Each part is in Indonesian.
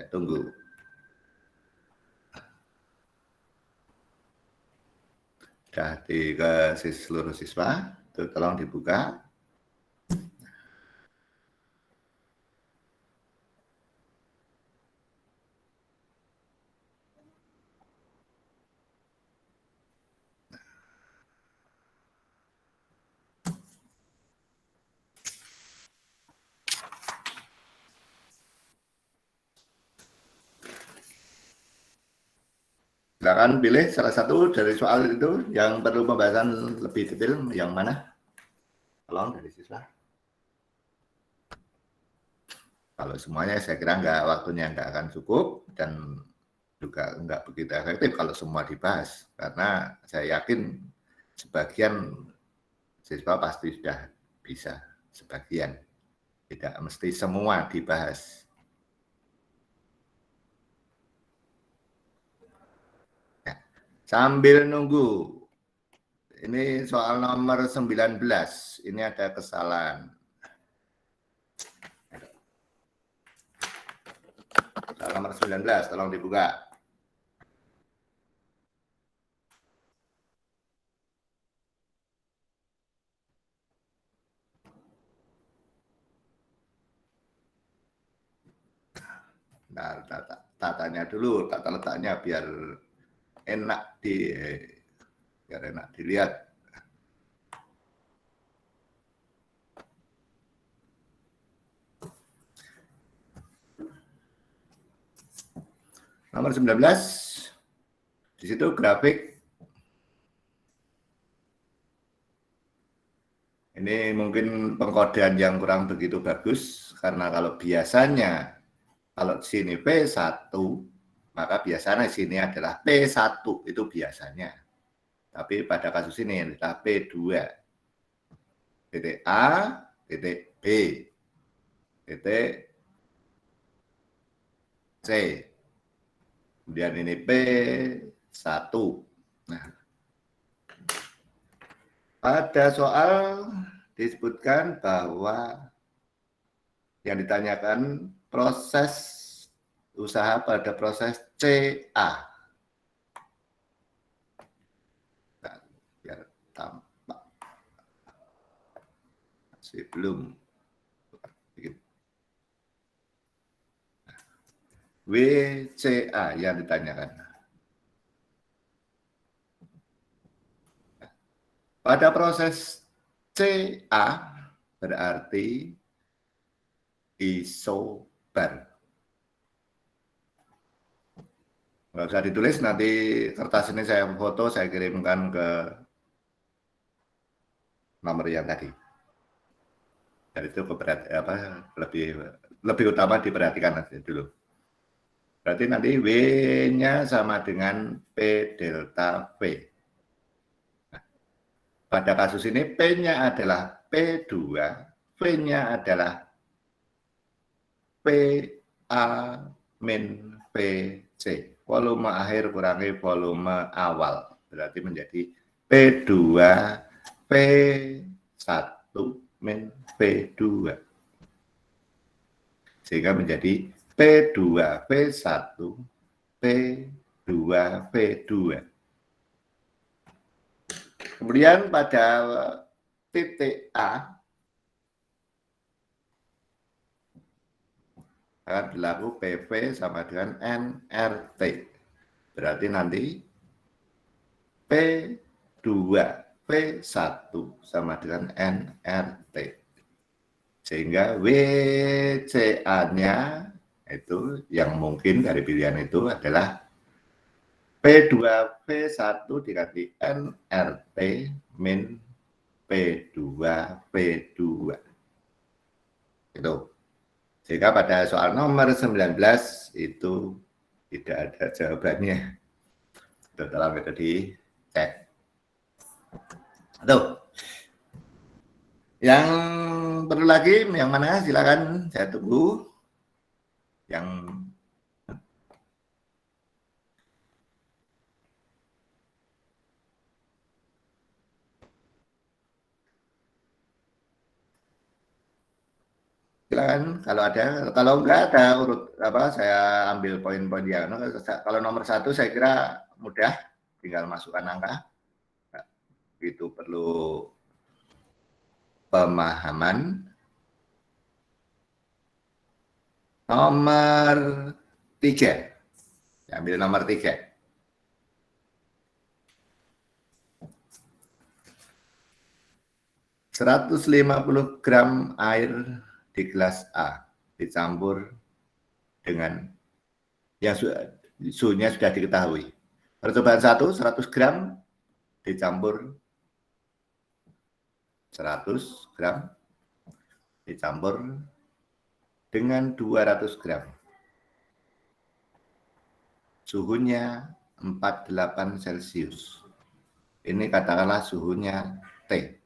Saya tunggu. Sudah ke seluruh siswa, itu tolong dibuka. Silakan pilih salah satu dari soal itu yang perlu pembahasan lebih detail, yang mana? Tolong dari siswa. Kalau semuanya saya kira waktunya nggak akan cukup dan juga nggak begitu efektif kalau semua dibahas. Karena saya yakin sebagian siswa pasti sudah bisa, sebagian. Tidak mesti semua dibahas. Ya. Sambil nunggu, ini soal nomor 19, ini ada kesalahan. Soal nomor 19, tolong dibuka. Nah, tatanya dulu, tata letaknya biar enak dilihat. Nomor 19, di situ grafik. Ini mungkin pengkodean yang kurang begitu bagus, karena kalau biasanya, kalau di sini P1, maka biasanya di sini adalah P1, itu biasanya. Tapi pada kasus ini adalah P2. Titik A, titik B, titik C. Kemudian ini P1. Nah, pada soal disebutkan bahwa yang ditanyakan proses usaha pada proses CA. Nah, biar tampak. Masih belum. WCA yang ditanyakan. Pada proses CA berarti isobar. Nggak usah ditulis, nanti kertas ini saya foto, saya kirimkan ke nomor yang tadi. Dan itu lebih utama diperhatikan nanti dulu. Berarti nanti W-nya sama dengan P delta V. Nah, pada kasus ini P-nya adalah P2, V-nya adalah PA min PC. Volume akhir kurangi volume awal. Berarti menjadi P2 P1 min P2. Sehingga menjadi P2 V1 P2 V2. Kemudian pada titik A akan berlaku PV sama dengan NRT. Berarti nanti P2 V1 sama dengan NRT. Sehingga WCA-nya itu yang mungkin dari pilihan itu adalah P2V1 dikali NRT min P2V2. Itu. Sehingga pada soal nomor 19 itu tidak ada jawabannya. Itu tolong itu dicek. Tuh. Yang perlu lagi, yang mana? Silakan, saya tunggu. Yang Silakan kalau ada, kalau enggak ada urut apa saya ambil poin-poin yang kalau nomor 1 saya kira mudah, tinggal masukkan angka. Itu perlu pemahaman. Nomor 3. Ambil nomor 3. 150 gram air di gelas A dicampur dengan yang suhunya sudah diketahui. Percobaan 1, 100 gram dicampur 100 gram dicampur dengan 200 gram. Suhunya 48 Celcius. Ini katakanlah suhunya T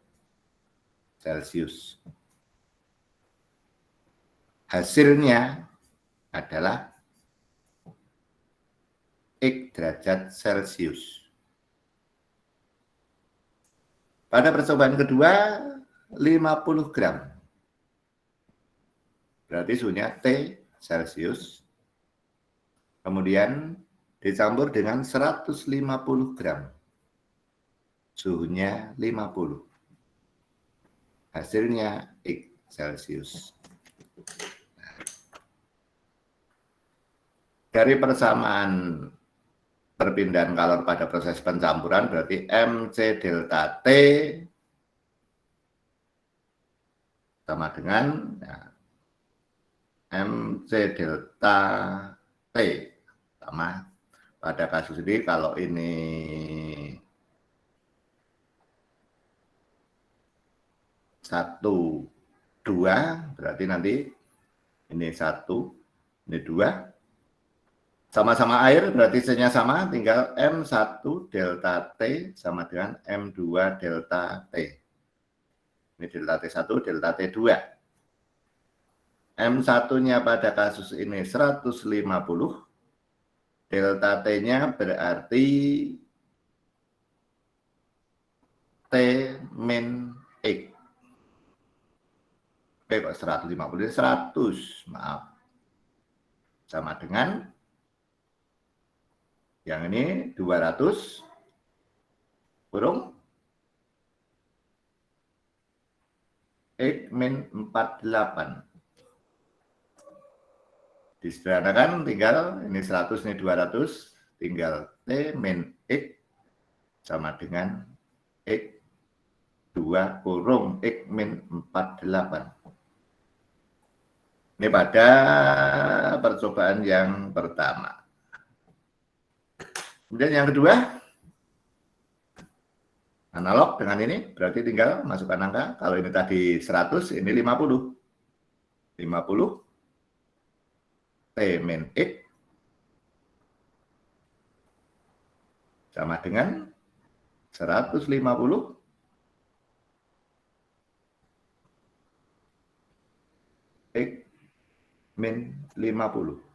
Celcius. Hasilnya adalah X derajat Celcius. Pada percobaan kedua, 50 gram. Berarti suhunya T Celcius. Kemudian dicampur dengan 150 gram. Suhunya 50. Hasilnya X Celcius. Dari persamaan perpindahan kalor pada proses pencampuran berarti MC delta T sama dengan MC delta T sama pada kasus ini kalau ini satu, 2 berarti nanti ini 1, ini 2. Sama-sama air berarti C-nya sama, tinggal M1 delta T sama dengan M2 delta T. Ini delta T1, delta T2. M1-nya pada kasus ini 150. Delta T-nya berarti T min X. Oke, kok 150 ini 100, maaf. Sama dengan yang ini 200 kurung X min 48. Disederhanakan tinggal ini 100, ini 200, tinggal T min X sama dengan X 2 kurung X min 48. Ini pada percobaan yang pertama. Kemudian yang kedua, analog dengan ini, berarti tinggal masukkan angka. Kalau ini tadi 100, ini 50. 50 T min X sama dengan 150 X min 50.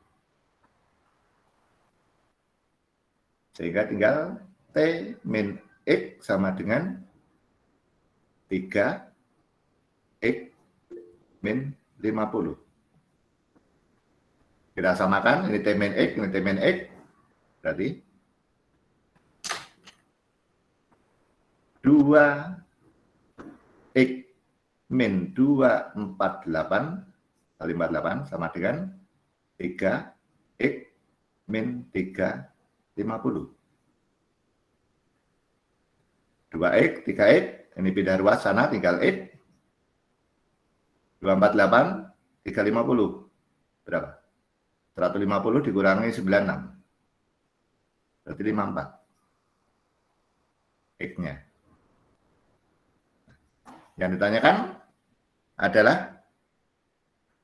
Sehingga tinggal T min X sama dengan 3 X min 50. Kita samakan, ini T min X, ini T min X. Berarti 2 X min 248 kali 48 sama dengan 3 X min 350. 2X, 3X, ini pindah ruas sana tinggal X. 248, 350. Berapa? 150 dikurangi 96. Berarti 54. X-nya. Yang ditanyakan adalah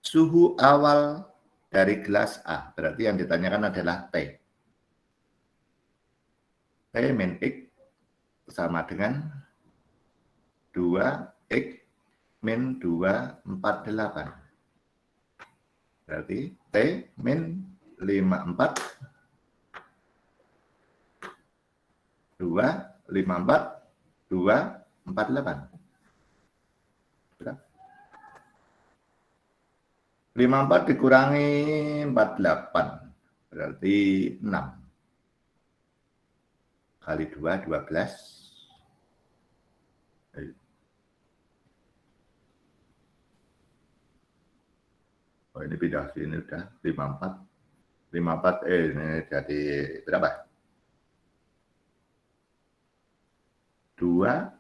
suhu awal dari gelas A. Berarti yang ditanyakan adalah T. T min X sama dengan 2X min 248. Berarti T min 54. 2, 54, 2, 48. 54 dikurangi 48 berarti 6. Kali 2, 12. Oh, ini pindah sini udah 54. 54 ini jadi berapa? 2.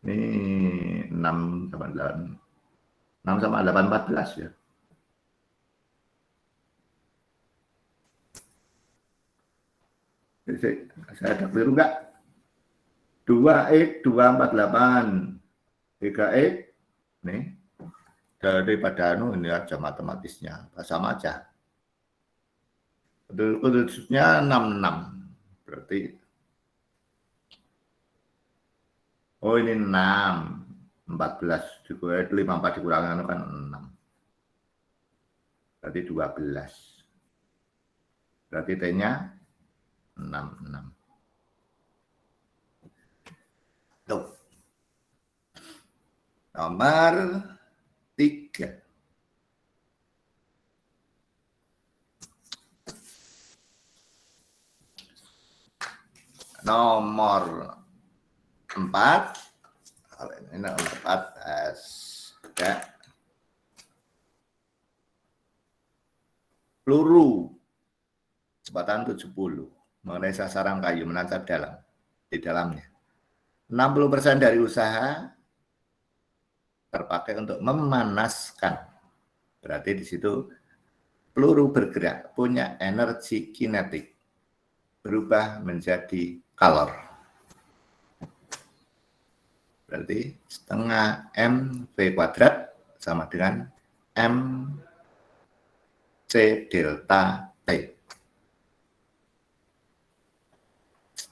Ini 6 sama 8. 6 sama 8, 14 ya. Saya ada keliru enggak? 2x 248 3x nih daripada ini aja matematisnya sama aja. Khususnya 66 berarti oh ini 6 14 juga 54 dikurangi kan 6 berarti 12 berarti T-nya 66. Tuh. Nomor 3. Nomor 4. Kalau ini nomor 4 ada peluru kecepatan 70 mengenai sasaran kayu menancap di dalamnya. 60% dari usaha terpakai untuk memanaskan. Berarti di situ peluru bergerak, punya energi kinetik, berubah menjadi kalor. Berarti setengah mv kuadrat sama dengan mc delta T.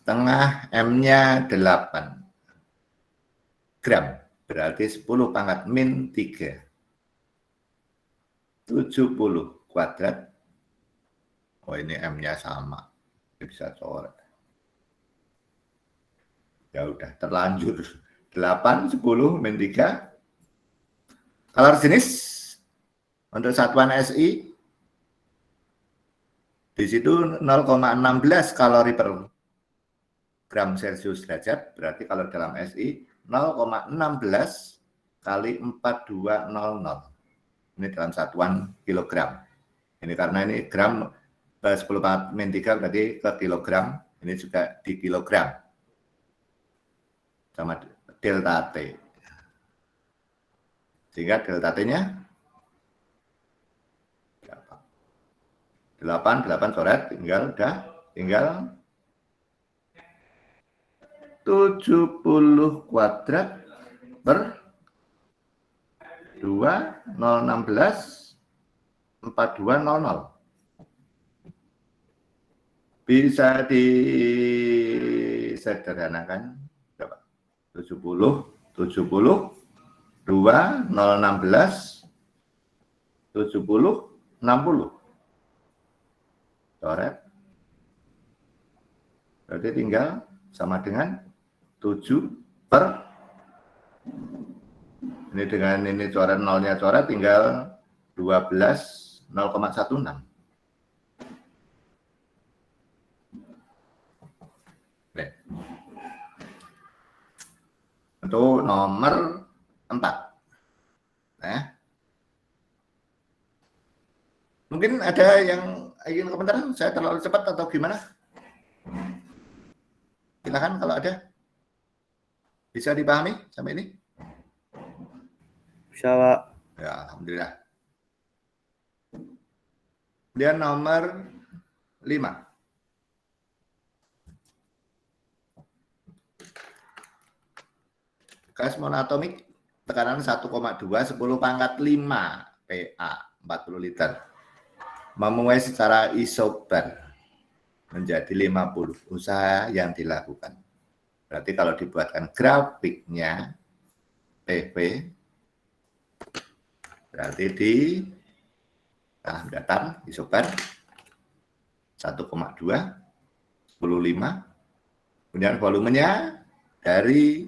Setengah M-nya 8 gram. Berarti 10 pangkat min 3. 70 kuadrat. Oh ini M-nya sama. Bisa coret. Ya udah terlanjur. 8, 10, min 3. Kalor jenis untuk satuan SI di situ 0,16 kalori per gram Celcius derajat. Berarti kalau dalam SI 0,16 kali 4200. Ini dalam satuan kilogram. Ini karena ini gram 10 pangkat min 3 berarti ke kilogram. Ini juga di kilogram. Sama delta T. Sehingga delta T-nya 8 coret tinggal 70 kuadrat per 2, 016, 4200. Bisa disederhanakan berapa? 70, 2, 016, 70, 60. Coret. Berarti tinggal sama dengan 7 per ini dengan ini coret nolnya coret tinggal 12 0,16. Untuk nomor 4. Nah. Mungkin ada yang ingin komentar, saya terlalu cepat atau gimana? Silakan kalau ada. Bisa dipahami sampai ini? Bisa, Pak. Ya, alhamdulillah. Kemudian nomor 5. Gas monoatomik tekanan 1,2 10 pangkat 5 PA 40 liter. Memuai secara isobar menjadi 50. Usaha yang dilakukan. Berarti kalau dibuatkan grafiknya PV berarti di datar isobar 1,2 10,5. Kemudian volumenya dari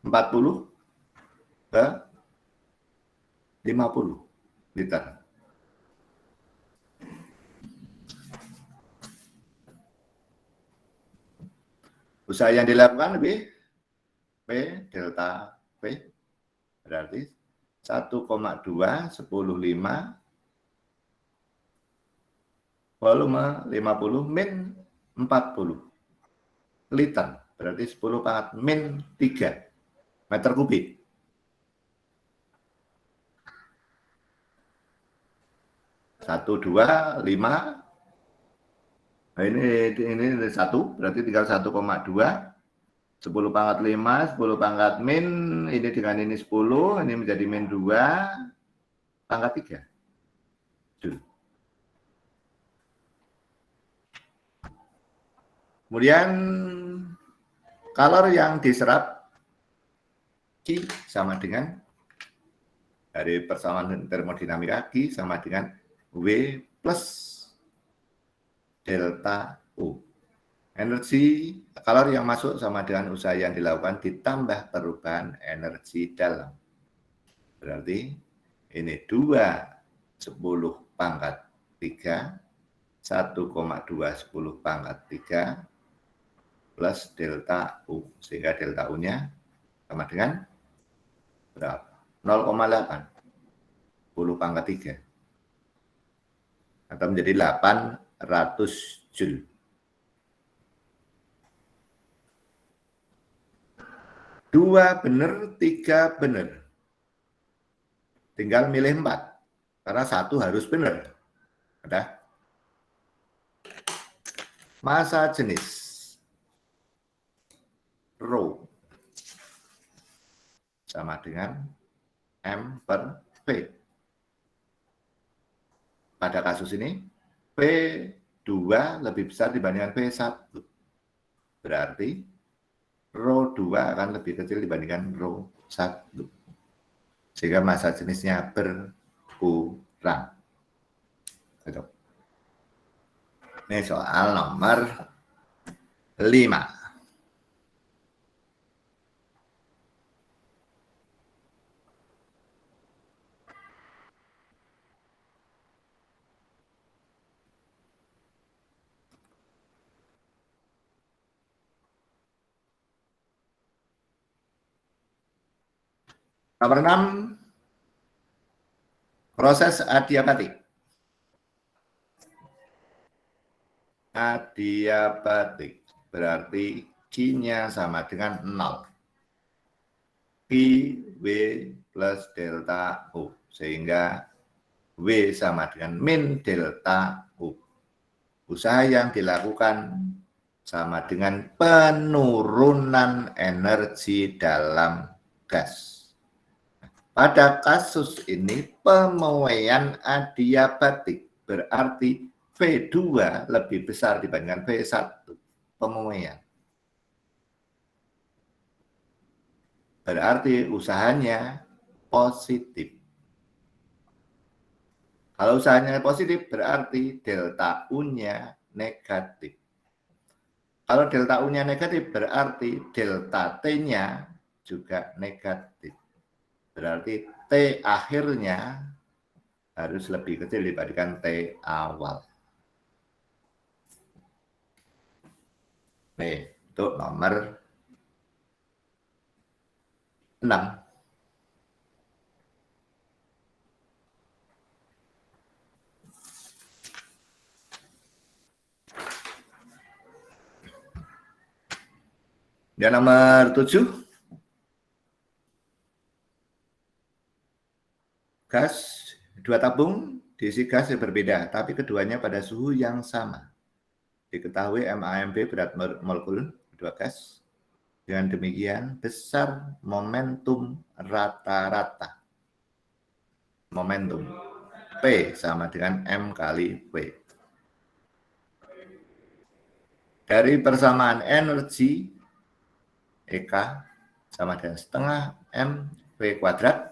40 ke 50. liter. Usaha yang dilakukan P delta P berarti 1,2 10 5 volume 50 min 40 liter, berarti 10 pangkat min 3 meter kubik. Satu, dua, lima. Nah, ini satu, berarti tinggal 1,2. 10 pangkat 5, 10 pangkat min, ini dengan ini 10, ini menjadi min 2, pangkat 3. Kemudian kalor yang diserap Q sama dengan dari persamaan termodinamika Q sama dengan W plus delta U. Energi kalor yang masuk sama dengan usaha yang dilakukan ditambah perubahan energi dalam. Berarti ini 2 10 pangkat 3, 1,2 10 pangkat 3 plus delta U, sehingga delta U-nya sama dengan berapa? 0,8 10 pangkat 3 atau menjadi 800 Joule. Dua benar, tiga benar. Tinggal milih 4. Karena satu harus benar. Ada massa jenis Rho sama dengan M per V. Pada kasus ini, P2 lebih besar dibandingkan P1. Berarti Rho 2 akan lebih kecil dibandingkan Rho 1. Sehingga massa jenisnya berkurang. Ini soal nomor 5. Nomor 6, proses adiabatik. Adiabatik berarti Q-nya sama dengan 0. Q, W plus delta U. Sehingga W sama dengan min delta U. Usaha yang dilakukan sama dengan penurunan energi dalam gas. Pada kasus ini pemuaian adiabatik berarti V2 lebih besar dibandingkan V1. Pemuaian. Berarti usahanya positif. Kalau usahanya positif berarti delta U-nya negatif. Kalau delta U-nya negatif berarti delta T-nya juga negatif. Berarti T akhirnya harus lebih kecil dibandingkan T awal. Nih, untuk nomor 6. Dan nomor 7. Gas, 2 tabung diisi gas yang berbeda, tapi keduanya pada suhu yang sama. Diketahui MaMb berat molekul kedua gas. Dengan demikian, besar momentum rata-rata. Momentum P sama dengan M kali V. Dari persamaan energi EK sama dengan setengah M V kuadrat.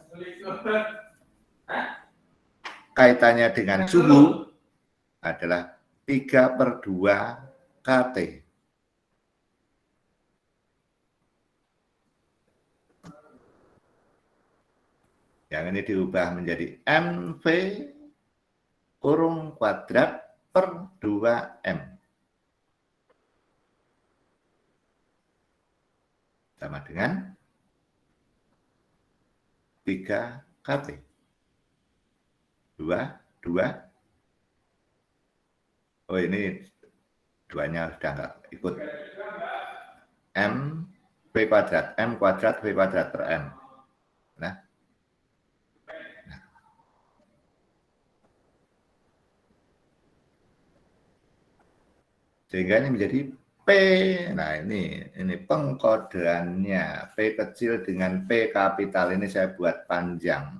Kaitannya dengan suhu adalah 3/2 kT. Yang ini diubah menjadi MV kurung kuadrat per 2M. Sama dengan 3KT. 2. Oh ini duanya sudah nggak ikut. M V kuadrat. M kuadrat V kuadrat per M. Nah. Sehingga ini menjadi P. Nah ini pengkodeannya. P kecil dengan P kapital ini saya buat panjang.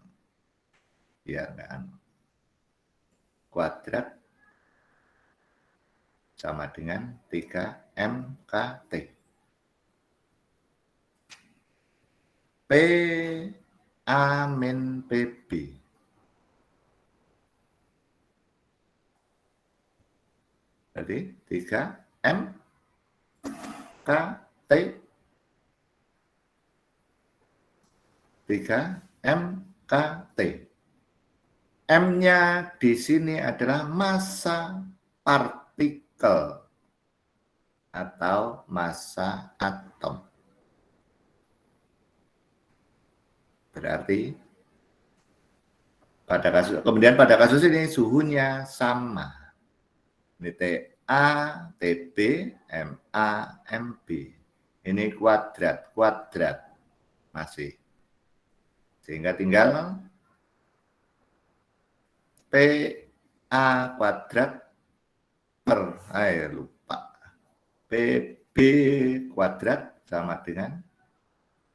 Ya kan. Kuadrat sama dengan 3MKT. P A min PB. Jadi 3M KT 3M KT. M-nya di sini adalah massa partikel atau massa atom. Berarti kemudian pada kasus ini suhunya sama. Ini TA, TB, MA, MB. Ini kuadrat masih. Sehingga tinggal PA kuadrat per, lupa. PB kuadrat sama dengan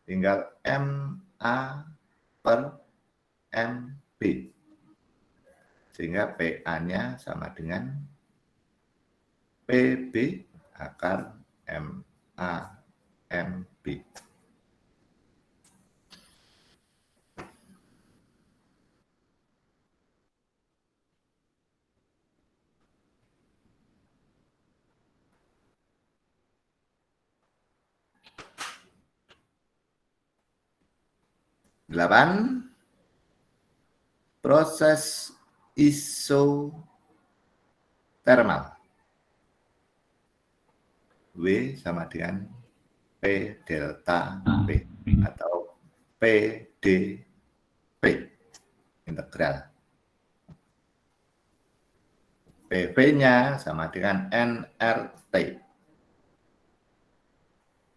tinggal MA per MB. Sehingga PA-nya sama dengan PB akar MA MB. Delapan, proses isotermal. W sama dengan P delta P atau PdP integral. PV-nya sama dengan nRT.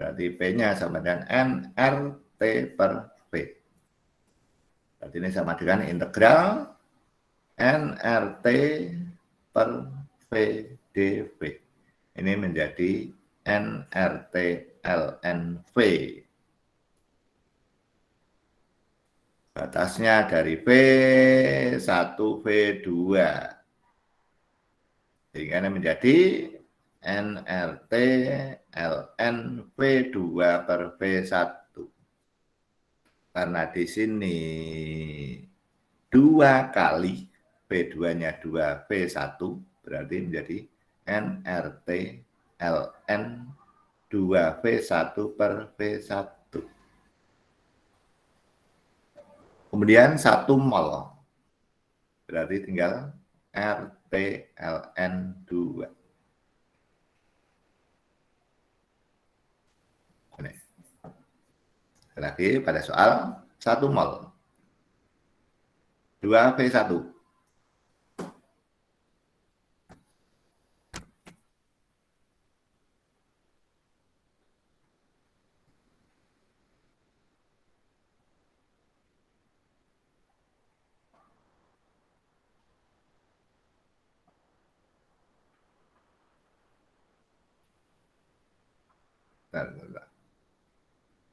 Berarti P-nya sama dengan nRT per V. Berarti ini sama dengan integral nRT per V dV. Ini menjadi nRT ln V. Batasnya dari V1 V2. Sehingga ini menjadi nRT ln V2 per V1. Karena di sini 2 kali V2-nya 2 V1 berarti menjadi nRT ln 2V1 per V1. Kemudian 1 mol. Berarti tinggal RT ln 2. Ini. Lagi pada soal 1 mol. 2V1.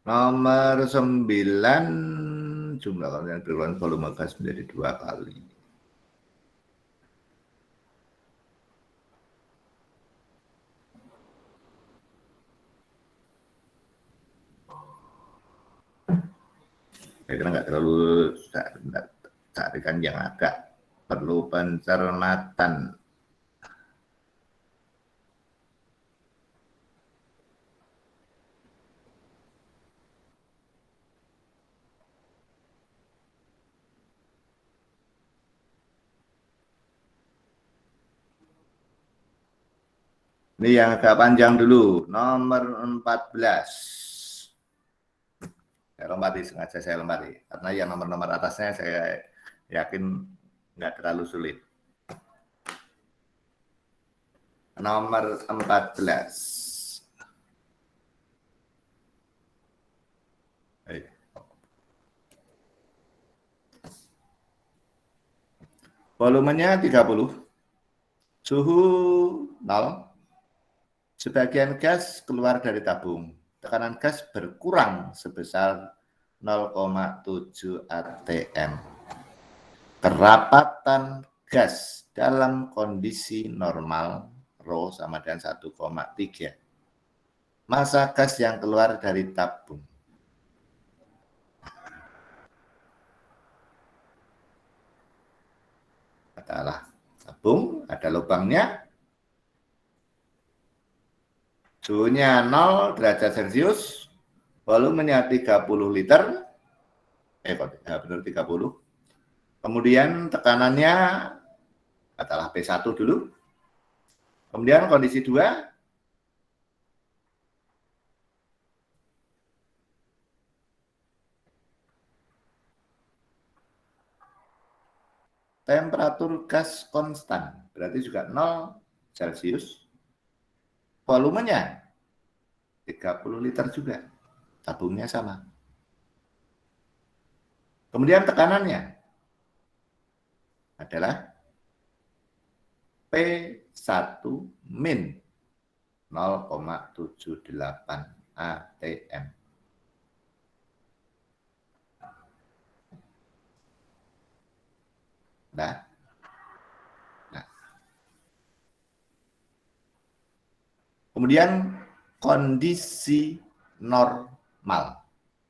Nomor 9, jumlah komponen berkeluaran volume gas menjadi 2 kali. Karena nggak terlalu carikan yang agak perlu pencermatan. Ini yang agak panjang dulu, nomor 14. Saya lompati, sengaja saya lompati. Karena yang nomor-nomor atasnya saya yakin nggak terlalu sulit. Nomor 14. Volumenya 30. Suhu 0. Sebagian gas keluar dari tabung. Tekanan gas berkurang sebesar 0,7 atm. Kerapatan gas dalam kondisi normal Rho sama dengan 1,3. Massa gas yang keluar dari tabung adalah tabung, ada lubangnya, suhunya 0 derajat Celcius, volumenya 30 liter, benar 30. Kemudian tekanannya adalah P1 dulu. Kemudian kondisi 2, temperatur gas konstan, berarti juga 0 Celcius. Volumenya 30 liter juga, tabungnya sama. Kemudian tekanannya adalah P1 min 0,78 atm. Nah, kemudian kondisi normal,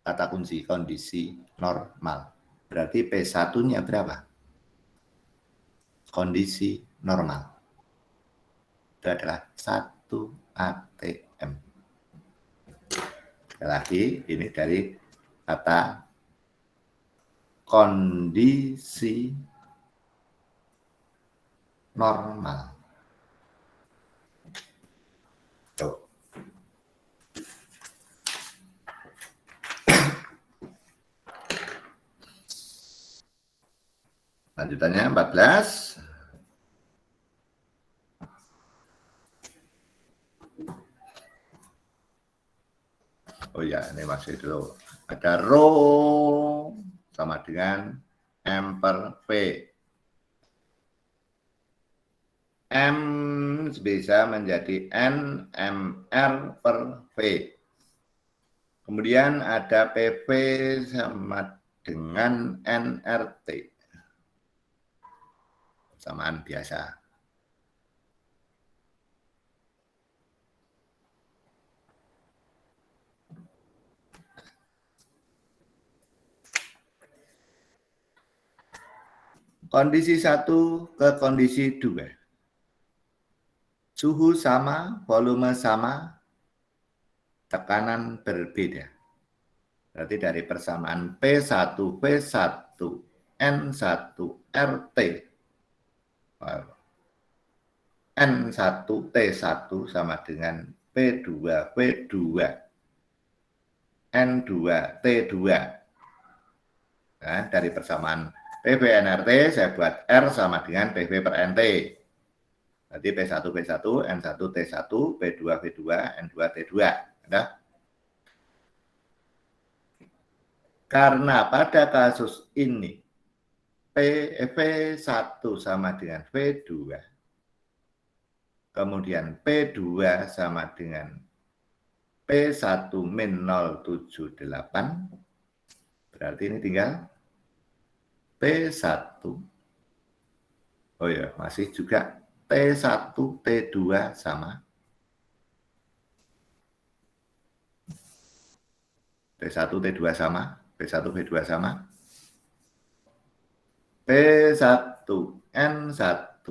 kata kunci kondisi normal. Berarti P1-nya berapa? Kondisi normal. Itu adalah 1 atm. Sekali lagi, ini dari kata kondisi normal. Tuh. Lanjutannya 14. Oh ya, ini masih dulu. Ada Rho sama dengan M per V. M bisa menjadi N MR per V. Kemudian ada PV sama dengan nRT. Samaan biasa. Kondisi 1 ke kondisi 2. Suhu sama, volume sama, tekanan berbeda. Berarti dari persamaan P1, V1, N1, RT, N1, T1 sama dengan P2, V2, N2, T2. Nah, dari persamaan PV NRT, saya buat R sama dengan PV per NT. Berarti P1, P1, N1, T1, P2, V2, N2, T2. Ada? Karena pada kasus ini V1 sama dengan V2, kemudian P2 sama dengan P1 min 078, berarti ini tinggal P1. Oh ya, masih juga T1, T2 sama. T1, T2 sama. P1, P2 sama. P1, N1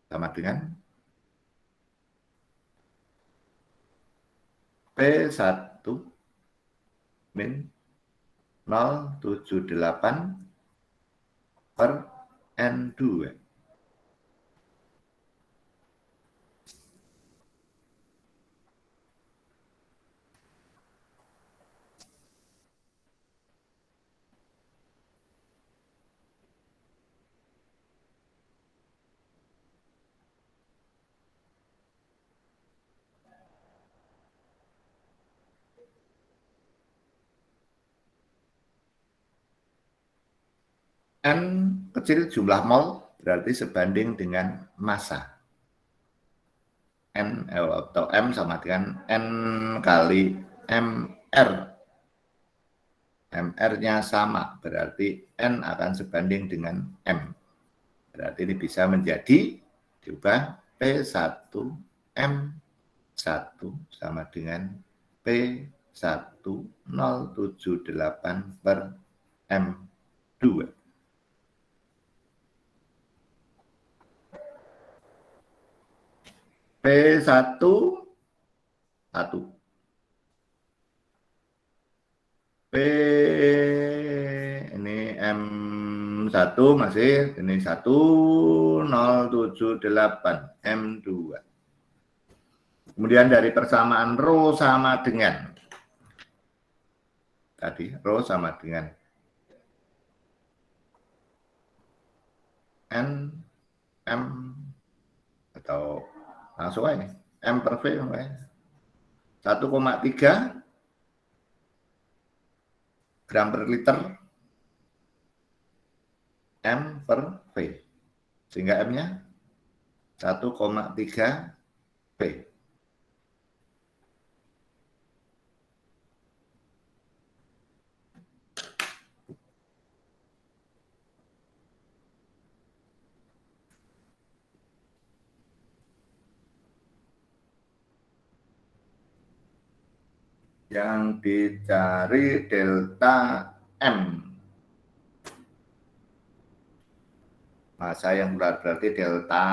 sama dengan P1 min 078 per N2. N kecil jumlah mol berarti sebanding dengan massa. N atau M sama dengan N kali MR. MR-nya sama, berarti N akan sebanding dengan M. Berarti ini bisa menjadi diubah P1M1 sama dengan P1078 per M2. P1 1. P ini M1 masih ini 1078 M2. Kemudian dari persamaan rho sama dengan tadi rho sama dengan N M atau langsung aja M per V 1,3 gram per liter M per V, sehingga M-nya 1,3 V. Yang dicari delta M. Masa yang berarti delta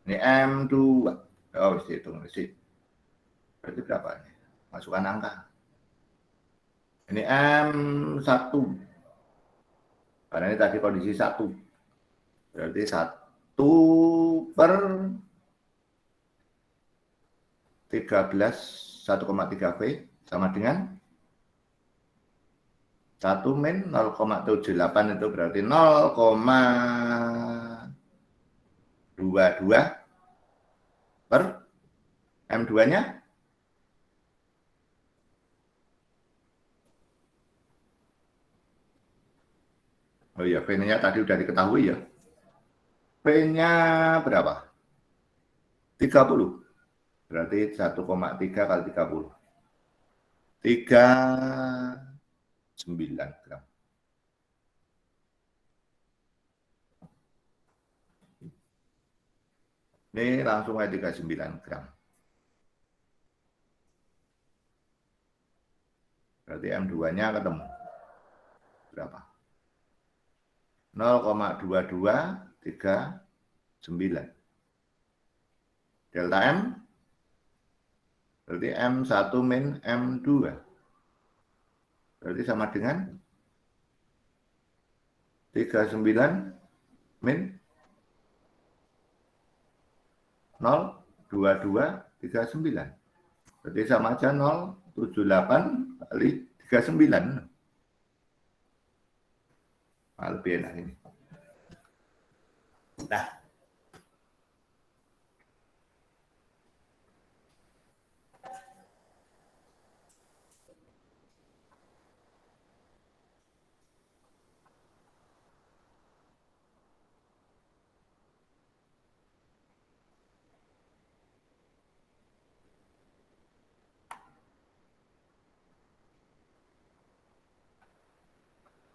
ini M2. Oh, hitung sih. Berarti berapa nih? Masukkan angka. Ini M1. Karena ini tadi kondisi 1. Berarti 1 per 1,3 V sama dengan 1 min 0,78 itu berarti 0,22 per M2-nya oh iya, V-nya tadi udah diketahui ya. V-nya berapa? 30. Berarti 1,3 kali 30. 39 gram. Ini langsung aja 39 gram. Berarti M2-nya ketemu. Berapa? 0,2239. Delta M berarti M1 min M2. Berarti sama dengan 39 min 0,2239. Berarti sama aja 0,78 kali 39. Nah, lebih enak ini. Nah,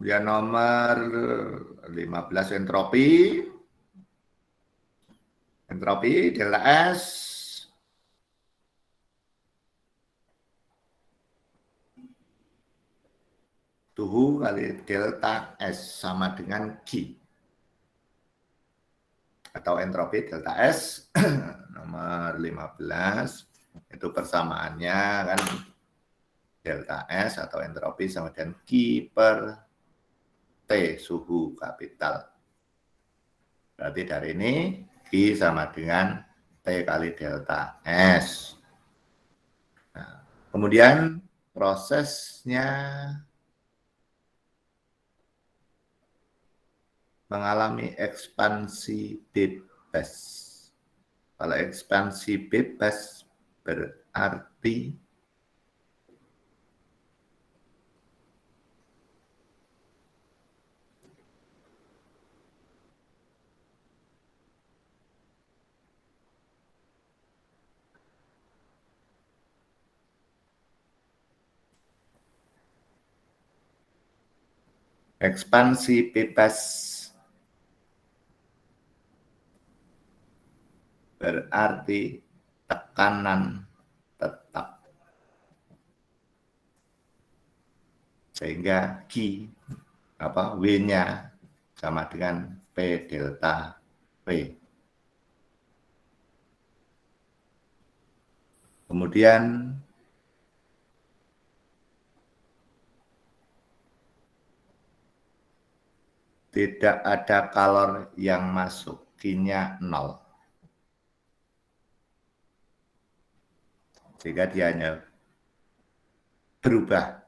dia nomor 15 entropi. Entropi delta S suhu kali delta S sama dengan Q. Atau entropi delta S nomor 15 itu persamaannya kan delta S atau entropi sama dengan Q per T suhu kapital. Berarti dari ini Q sama dengan T kali delta S. Nah, kemudian prosesnya mengalami ekspansi bebas. Kalau ekspansi bebas berarti Ekspansi bebas berarti tekanan tetap. Sehingga W-nya sama dengan P delta V. Kemudian tidak ada kalor yang masuk, Q-nya 0. Sehingga dia hanya berubah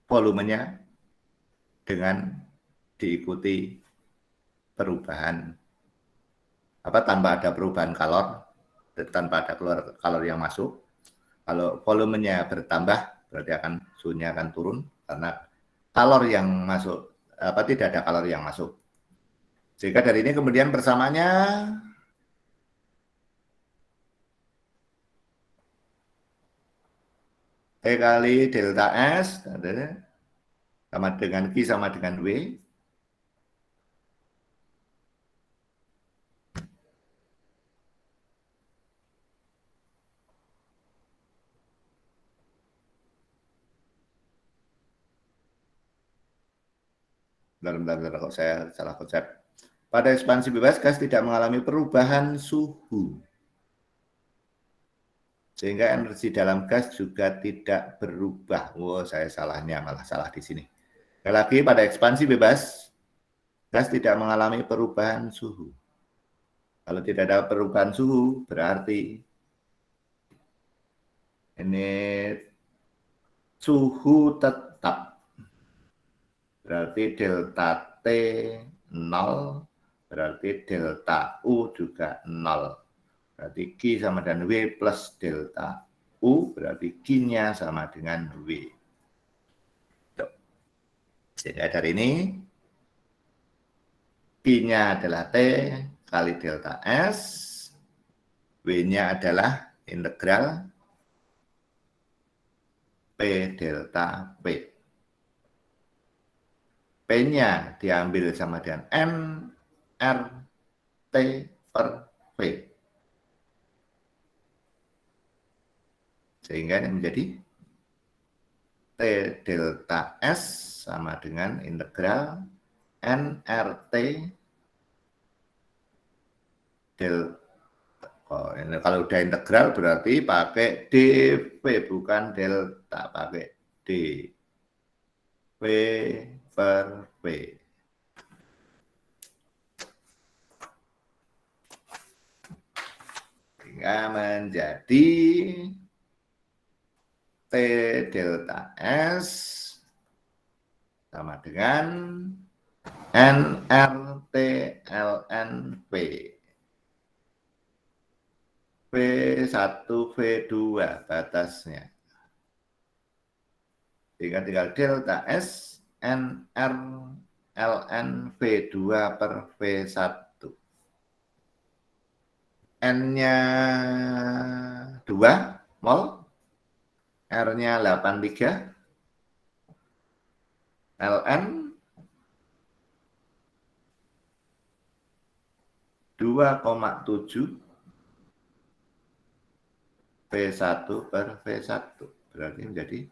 volumenya dengan diikuti perubahan tanpa ada perubahan kalor, tanpa ada kalor yang masuk. Kalau volumenya bertambah berarti suhunya akan turun karena kalor yang masuk tidak ada kalor yang masuk. Sehingga dari ini kemudian persamaannya T kali delta S sama dengan Q sama dengan W. Bentar, kok saya salah konsep. Pada ekspansi bebas, gas tidak mengalami perubahan suhu. Sehingga energi dalam gas juga tidak berubah. Saya salahnya malah salah di sini. Sekali lagi, pada ekspansi bebas, gas tidak mengalami perubahan suhu. Kalau tidak ada perubahan suhu, berarti ini suhu tetap. Berarti delta T 0, berarti delta U juga 0. Berarti Q sama dengan W plus delta U, berarti Q-nya sama dengan W. Sehingga dari ini, Q-nya adalah T kali delta S, W-nya adalah integral P delta P. P-nya diambil sama dengan N R T per V. Sehingga ini menjadi T delta S sama dengan integral NRT delta. Ini kalau udah integral berarti pakai dV bukan delta, pakai D. V per V. Sehingga menjadi T delta S sama dengan NRT ln P. V1, V2 batasnya. Sehingga tinggal delta S NR ln V2 per V1. N-nya 2 mol, R-nya 83, ln 2,7 V1 per V1. Berarti menjadi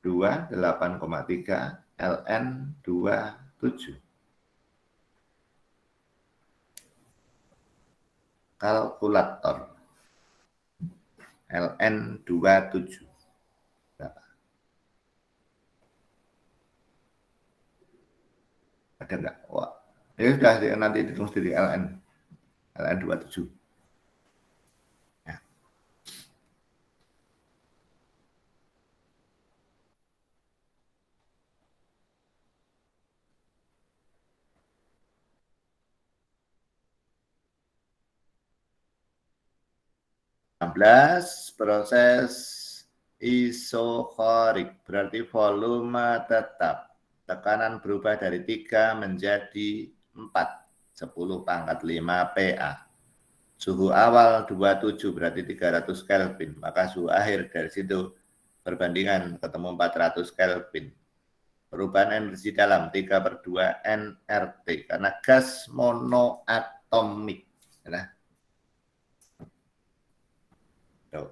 2, 8,3 ln 27. Kalkulator. ln 27. Berapa? Ada enggak? Wah. Ya sudah, nanti ditulis di ln 27. Ya. Proses isokorik berarti volume tetap. Tekanan berubah dari 3 menjadi 4. 10 pangkat 5 PA. Suhu awal 27 berarti 300 Kelvin. Maka suhu akhir dari situ perbandingan ketemu 400 Kelvin. Perubahan energi dalam 3/2 nRT karena gas monoatomik. Nah, tuh.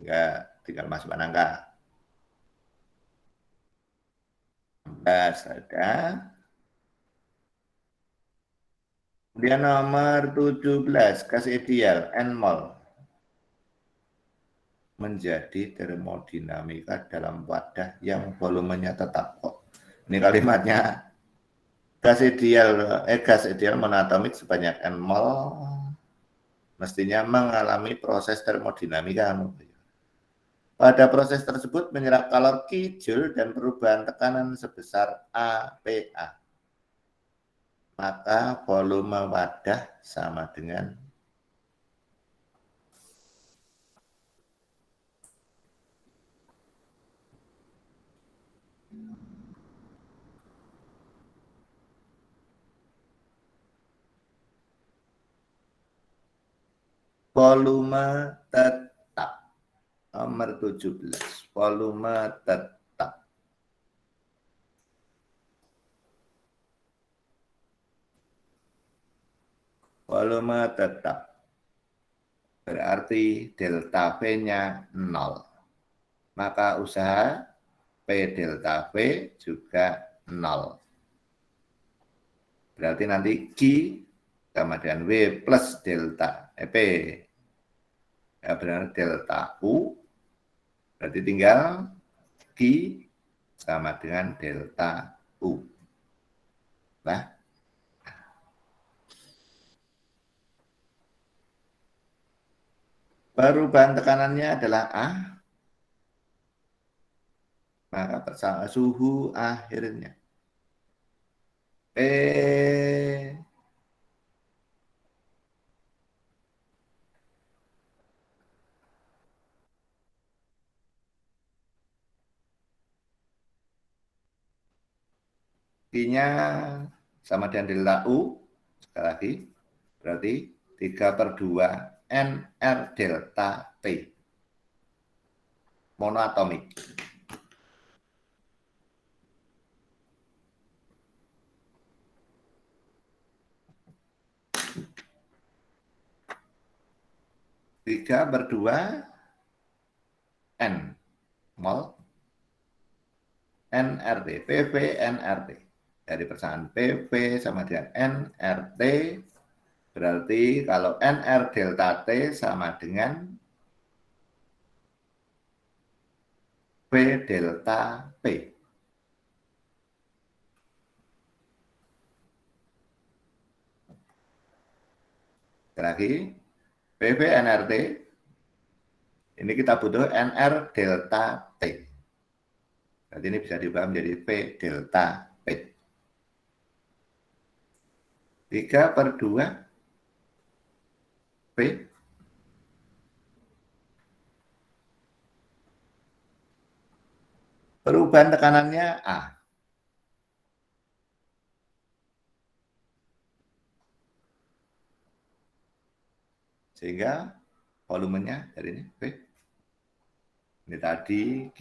Enggak, tinggal masukkan angka. 16 ada. Kemudian nomor 17, gas ideal, N-mol. Menjadi termodinamika dalam wadah yang volumenya tetap. Ini kalimatnya. Gas ideal monoatomik sebanyak N-mol mestinya mengalami proses termodinamika. Pada proses tersebut menyerap kalori Joule dan perubahan tekanan sebesar APA. Maka volume wadah sama dengan volume tetap. Nomor 17, volume tetap. Volume tetap. Berarti delta V-nya 0. Maka usaha P delta V juga 0. Berarti nanti Q sama dengan W plus delta P. Ya, benar delta U. Berarti tinggal Q sama dengan delta U. Nah, perubahan tekanannya adalah A. Maka bersama suhu akhirnya. P Q-nya sama dengan delta U. Sekali lagi. Berarti 3/2 NR delta T. Monoatomik. Tiga berdua N mol NRT, PV NRT. Dari persamaan PV sama dengan NRT, berarti kalau NR delta T sama dengan P delta P. Sekali lagi, PV NRT, ini kita butuh NR delta T. Berarti ini bisa diubah menjadi P delta P. 3/2 P. Perubahan tekanannya A. Sehingga volumenya dari ini P. Ini tadi Q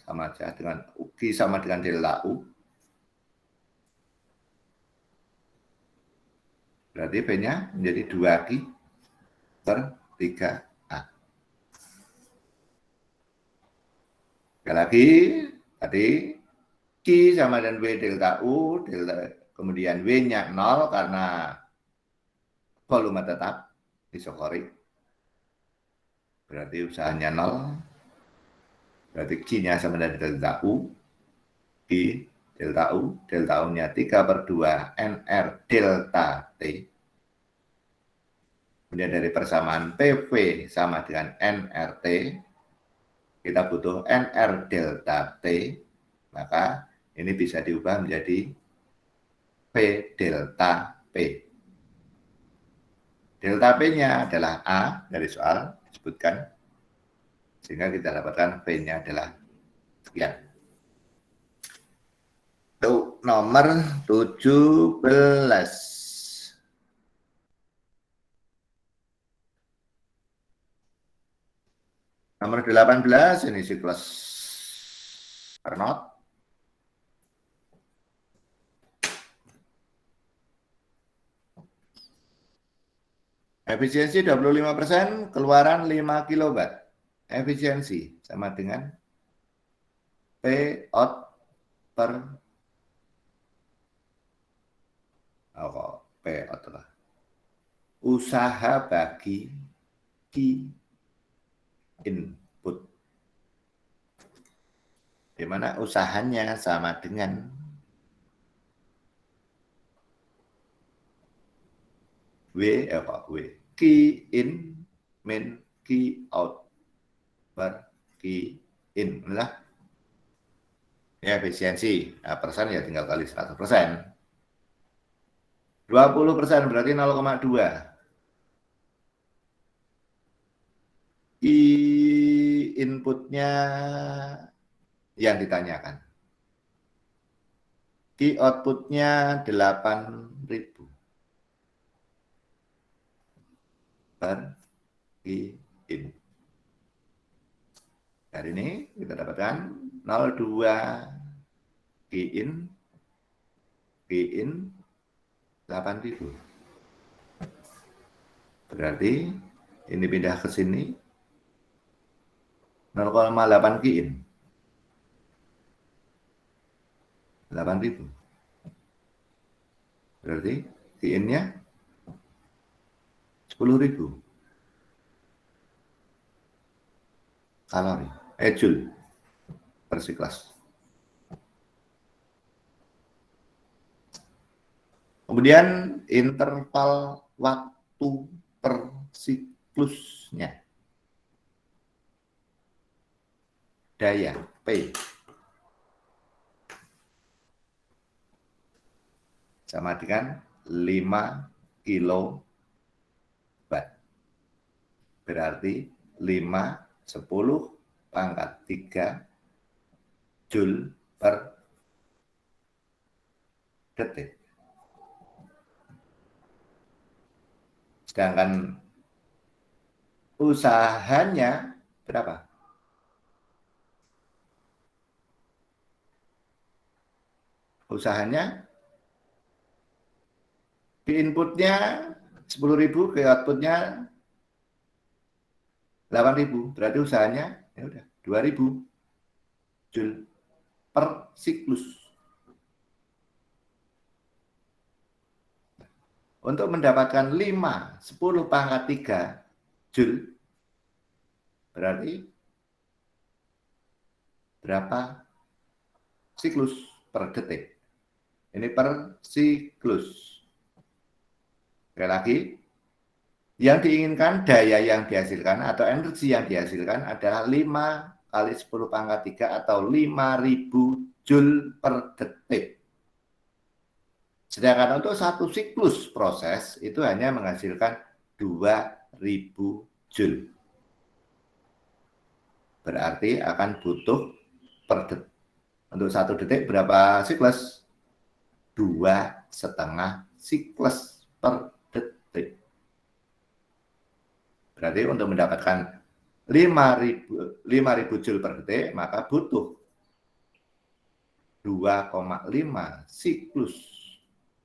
sama aja dengan Q sama dengan delta U. Berarti P-nya menjadi 2Q per 3A. Sekali lagi, tadi Q sama dengan W delta U, kemudian W-nya 0 karena volume tetap isokorik. Berarti usahanya 0. Berarti Q-nya sama dengan delta U. Q delta U-nya 3/2 NR delta T. Kemudian dari persamaan PV sama dengan NRT, kita butuh NR delta T, maka ini bisa diubah menjadi P delta P. Delta P-nya adalah A dari soal disebutkan, sehingga kita dapatkan P-nya adalah sekian. Itu nomor 17. Nomor 18 ini siklus Carnot. Efisiensi 25%, keluaran 5 kilowatt. Efisiensi sama dengan P out per P out lah. Usaha bagi Q input. Di mana usahanya sama dengan Key in min key out per key in lah. Ya, efisiensi. Nah, persen ya tinggal kali 100%. 20% berarti 0,2. Inputnya yang ditanyakan. Key outputnya 8.000 per key in. Dari ini kita dapatkan 0,2 key in 8.000. Berarti ini pindah ke sini 0,8 key in 8.000. Berarti key in-nya 10.000 kalori, joule per siklas. Kemudian interval waktu per siklusnya. Daya P sama dengan 5 kilowatt. Berarti 10 pangkat 3 joule per detik. Sedangkan usahanya berapa? Usahanya di inputnya 10.000, ke outputnya 8.000. Berarti usahanya ya udah 2.000 joule per siklus. Untuk mendapatkan 10 pangkat 3 joule, berarti berapa siklus per detik? Ini per siklus. Sekali lagi, yang diinginkan daya yang dihasilkan atau energi yang dihasilkan adalah 5 kali 10 pangkat 3 atau 5.000 joule per detik. Sedangkan untuk satu siklus proses itu hanya menghasilkan 2.000 joule. Berarti akan butuh per detik. Untuk satu detik berapa siklus? 2,5 siklus per detik. Berarti untuk mendapatkan 5.000 joule per detik, maka butuh 2,5 siklus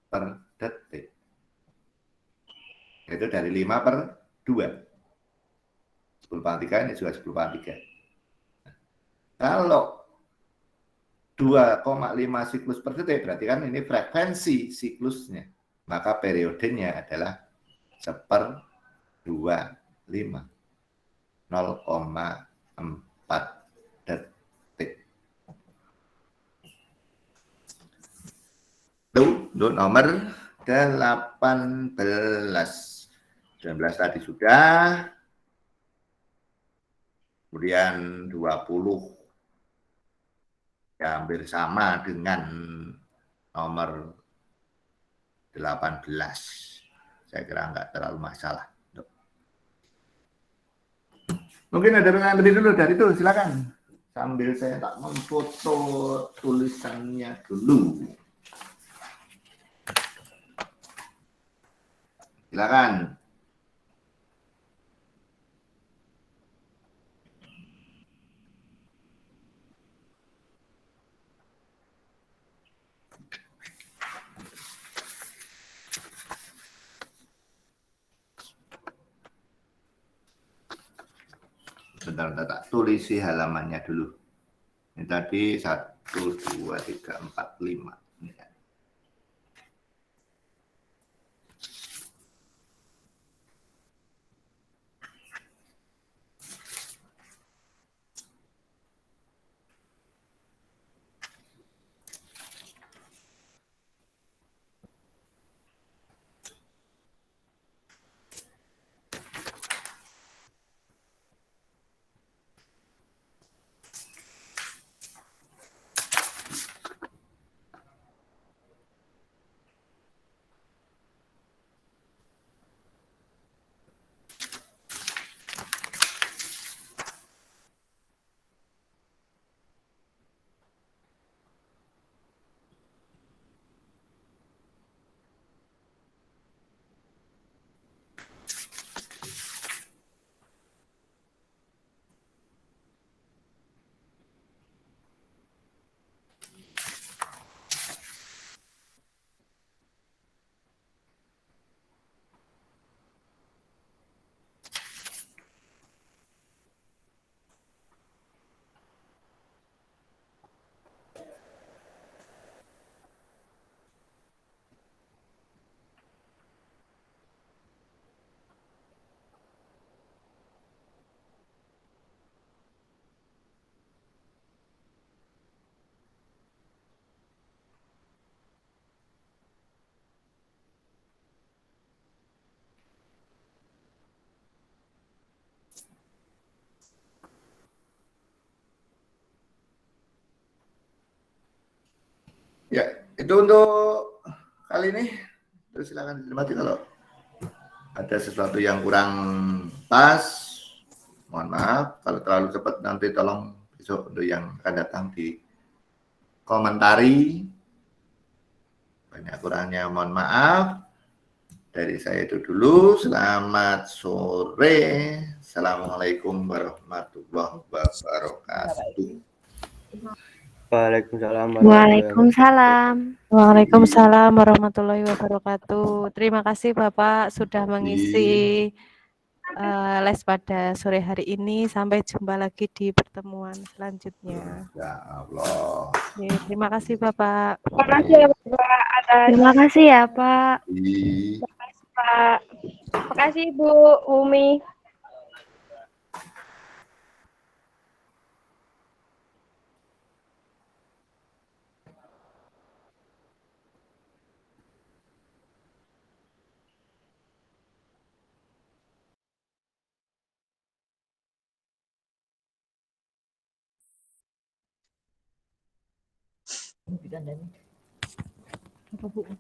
per detik. Itu dari 5 per 2. 10 pangkat 3 ini juga 10 pangkat 3. Kalau 2,5 siklus per detik, berarti kan ini frekuensi siklusnya. Maka periodenya adalah 1/25. 0,4 detik. Itu untuk nomor 18. 19 tadi sudah. Kemudian 20 ya hampir sama dengan nomor 18. Saya kira nggak terlalu masalah. Mungkin ada pertanyaan lebih dulu dari itu, silakan. Sambil saya tak memfoto tulisannya dulu. Silakan. Bentar, tak tulisi halamannya dulu. Ini tadi 1, 2, 3, 4, 5. Ya, itu untuk kali ini. Terus silakan dinikmati. Kalau ada sesuatu yang kurang pas, mohon maaf. Kalau terlalu cepat nanti tolong besok untuk yang akan datang di komentari. Banyak kurangnya mohon maaf. Dari saya itu dulu. Selamat sore. Assalamualaikum warahmatullahi wabarakatuh. Waalaikumsalam. Waalaikumsalam warahmatullahi wabarakatuh. Terima kasih Bapak sudah mengisi les pada sore hari ini. Sampai jumpa lagi di pertemuan selanjutnya. Ya Allah. Oke, terima kasih Bapak. Terima kasih ya Bapak atas. Terima kasih ya Pak. Terima kasih Pak. Terima kasih Bu Umi.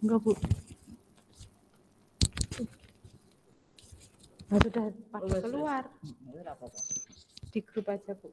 Enggak Bu. Nah, sudah pada keluar. Di grup aja Bu.